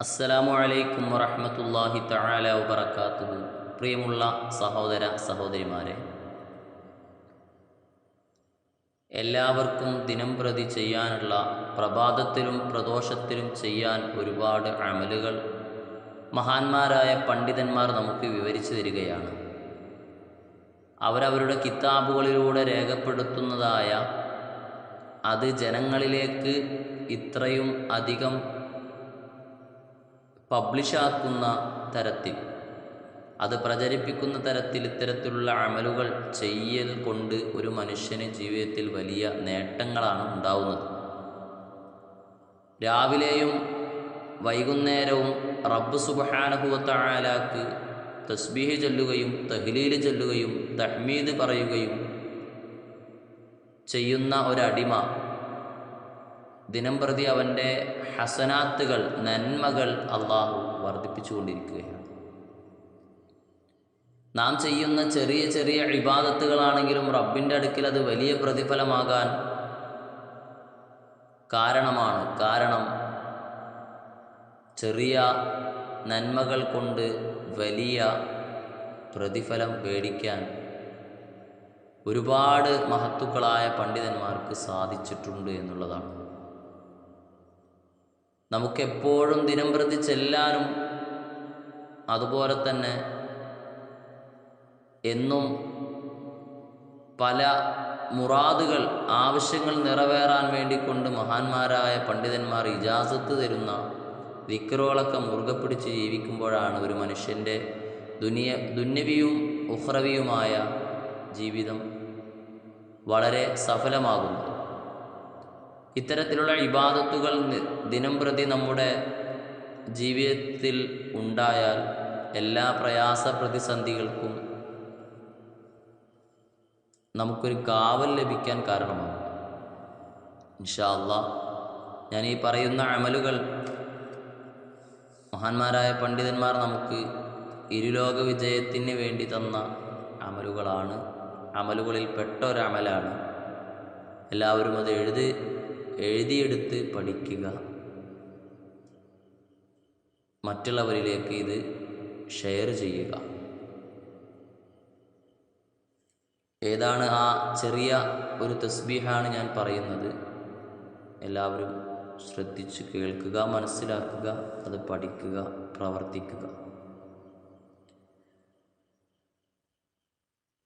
അസ്സലാമു അലൈക്കും വറഹ്മത്തുള്ളാഹി തആല വബറകാതുഹു. പ്രിയമുള്ള സഹോദര സഹോദരിമാരെ, എല്ലാവർക്കും ദിനം പ്രതി ചെയ്യാനുള്ള പ്രഭാതത്തിലും പ്രദോഷത്തിലും ചെയ്യാൻ ഒരുപാട് അമലുകൾ മഹാന്മാരായ പണ്ഡിതന്മാർ നമുക്ക് വിവരിച്ചു തരികയാണ്. അവരവരുടെ കിതാബുകളിലൂടെ രേഖപ്പെടുത്തുന്നതായ അത് ജനങ്ങളിലേക്ക് ഇത്രയും അധികം പബ്ലിഷാക്കുന്ന തരത്തിൽ, അത് പ്രചരിപ്പിക്കുന്ന തരത്തിൽ ഇത്തരത്തിലുള്ള അമലുകൾ ചെയ്യൽ കൊണ്ട് ഒരു മനുഷ്യന് ജീവിതത്തിൽ വലിയ നേട്ടങ്ങളാണ് ഉണ്ടാവുന്നത്. രാവിലെയും വൈകുന്നേരവും റബ്ബ് സുബ്ഹാനഹു വ തആലാക്ക് തസ്ബീഹ് ചൊല്ലുകയും തഹ്ലീൽ ചൊല്ലുകയും തഹ്മീദ് പറയുകയും ചെയ്യുന്ന ഒരടിമ ദിനം പ്രതി അവൻ്റെ ഹസനാത്തുകൾ, നന്മകൾ അള്ളാഹു വർദ്ധിപ്പിച്ചുകൊണ്ടിരിക്കുകയാണ്. നാം ചെയ്യുന്ന ചെറിയ ചെറിയ ഇബാദത്തുകളാണെങ്കിലും റബ്ബിൻ്റെ അടുക്കൽ അത് വലിയ പ്രതിഫലമാകാൻ കാരണമാണ്. കാരണം ചെറിയ നന്മകൾ കൊണ്ട് വലിയ പ്രതിഫലം മേടിക്കാൻ ഒരുപാട് മഹത്തുക്കളായ പണ്ഡിതന്മാർക്ക് സാധിച്ചിട്ടുണ്ട് എന്നുള്ളതാണ്. നമുക്കെപ്പോഴും ദിനം പ്രതി ചെല്ലാനും അതുപോലെ തന്നെ എന്നും പല മുറാദുകൾ, ആവശ്യങ്ങൾ നിറവേറാൻ വേണ്ടിക്കൊണ്ട് മഹാന്മാരായ പണ്ഡിതന്മാർ ഇജാസത്ത് തരുന്ന ദിക്റുകളൊക്കെ മുറുകെ പിടിച്ച് ജീവിക്കുമ്പോഴാണ് ഒരു മനുഷ്യൻ്റെ ദുന്യവിയും ഉഖ്റവിയുമായ ജീവിതം വളരെ സഫലമാകുന്നത്. ഇത്തരത്തിലുള്ള ഇബാദത്തുകൾ ദിനം പ്രതി നമ്മുടെ ജീവിതത്തിൽ ഉണ്ടായാൽ എല്ലാ പ്രയാസ പ്രതിസന്ധികൾക്കും നമുക്കൊരു കാവൽ ലഭിക്കാൻ കാരണമാകും. ഇൻഷാ അല്ലാഹ് ഞാൻ ഈ പറയുന്ന അമലുകൾ മഹാന്മാരായ പണ്ഡിതന്മാർ നമുക്ക് ഇരുലോക വിജയത്തിന് വേണ്ടി തന്ന അമലുകളാണ്. അമലുകളിൽ പെട്ട ഒരമലാണ്. എല്ലാവരും അത് എഴുതിയെടുത്ത് പഠിക്കുക, മറ്റുള്ളവരിലേക്ക് ഇത് ഷെയർ ചെയ്യുക. ഏതാണ് ആ ചെറിയ ഒരു തസ്ബീഹാണ് ഞാൻ പറയുന്നത്. എല്ലാവരും ശ്രദ്ധിച്ച് കേൾക്കുക, മനസ്സിലാക്കുക, അത് പഠിക്കുക, പ്രവർത്തിക്കുക.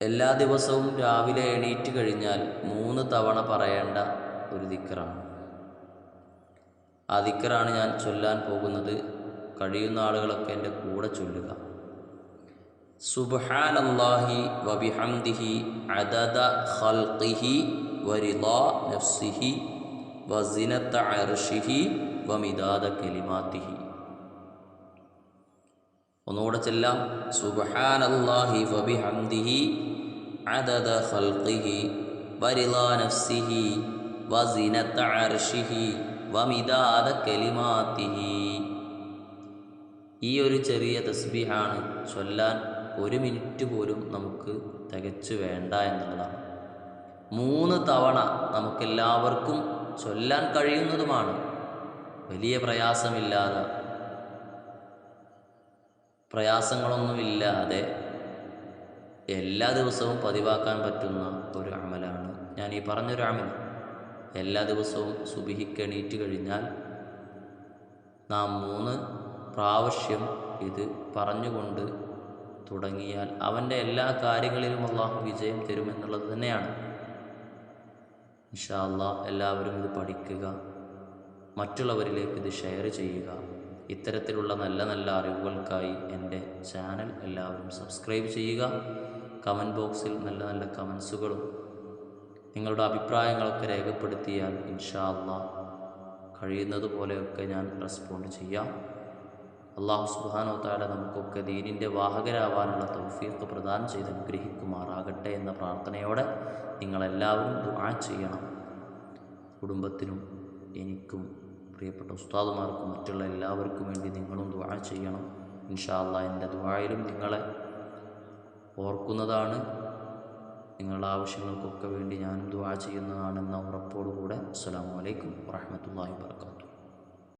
എല്ലാ ദിവസവും രാവിലെ എണീറ്റ് കഴിഞ്ഞാൽ 3 തവണ പറയേണ്ട ഒരു ദിക്റാണ്. ആ ദിക്റാണ് ഞാൻ ചൊല്ലാൻ പോകുന്നത്. കഴിയുന്ന ആളുകളൊക്കെ എൻ്റെ കൂടെ ചൊല്ലുക. സുബ്ഹാനല്ലാഹി വബിഹംദിഹി അദദ ഖൽഖിഹി വറിളാ നഫ്സിഹി വസിനത അർശിഹി വമിദാദ കലിമാതിഹി. ഒന്നുകൂടെ ചെല്ലാം. സുബ്ഹാനല്ലാഹി വബിഹംദിഹി അദദ ഖൽഖിഹി വറിളാ നഫ്സിഹി വസിനത അർശിഹി വമിദാദ കലിമാതിഹി. ഈ ഒരു ചെറിയ തസ്ബീഹാണ് ചൊല്ലാൻ 1 മിനിറ്റ് പോലും നമുക്ക് തികച്ചു വേണ്ട എന്നുള്ളതാണ്. 3 തവണ നമുക്കെല്ലാവർക്കും ചൊല്ലാൻ കഴിയുന്നതുമാണ്. വലിയ പ്രയാസങ്ങളൊന്നുമില്ലാതെ എല്ലാ ദിവസവും പതിവാക്കാൻ പറ്റുന്ന ഒരു അമലാണ് ഞാൻ ഈ പറഞ്ഞൊരു അമൽ. എല്ലാ ദിവസവും സുബ്ഹിക്ക് എണീറ്റ് കഴിഞ്ഞാൽ നാം 3 പ്രാവശ്യം ഇത് പറഞ്ഞുകൊണ്ട് തുടങ്ങിയാൽ അവൻ്റെ എല്ലാ കാര്യങ്ങളിലും അള്ളാഹു വിജയം തരുമെന്നുള്ളത് തന്നെയാണ്. ഇൻഷാ അല്ലാഹ് എല്ലാവരും ഇത് പഠിക്കുക, മറ്റുള്ളവരിലേക്ക് ഇത് ഷെയർ ചെയ്യുക. ഇത്തരത്തിലുള്ള നല്ല നല്ല അറിവുകൾക്കായി എൻ്റെ ചാനൽ എല്ലാവരും സബ്സ്ക്രൈബ് ചെയ്യുക. കമൻറ്റ് ബോക്സിൽ നല്ല നല്ല കമൻസുകളും നിങ്ങളുടെ അഭിപ്രായങ്ങളൊക്കെ രേഖപ്പെടുത്തിയാൽ ഇൻഷാ അല്ലാഹ് കഴിയുന്നത് പോലെയൊക്കെ ഞാൻ റെസ്പോണ്ട് ചെയ്യാം. അല്ലാഹു സുബ്ഹാനഹു വ തആല നമുക്കൊക്കെ ദീനിൻ്റെ വാഹകരാവാനുള്ള തൗഫീഖ് പ്രദാനം ചെയ്ത് അനുഗ്രഹിക്കുമാറാകട്ടെ എന്ന പ്രാർത്ഥനയോടെ നിങ്ങളെല്ലാവരും ദുആ ചെയ്യണം. കുടുംബത്തിനും എനിക്കും പ്രിയപ്പെട്ട ഉസ്താദുമാർക്കും മറ്റുള്ള എല്ലാവർക്കും വേണ്ടി നിങ്ങളും ദുആ ചെയ്യണം. ഇൻഷാ അല്ലാഹ് എൻ്റെ ദുആയിലും നിങ്ങളെ ഓർക്കുന്നതാണ്. നിങ്ങളുടെ ആവശ്യങ്ങൾക്കൊക്കെ വേണ്ടി ഞാനും ദുആ ചെയ്യുന്നതാണെന്ന ഉറപ്പോടുകൂടെ അസ്സലാമു അലൈക്കും വറഹ്മത്തുള്ളാഹി വബറകാതുഹു.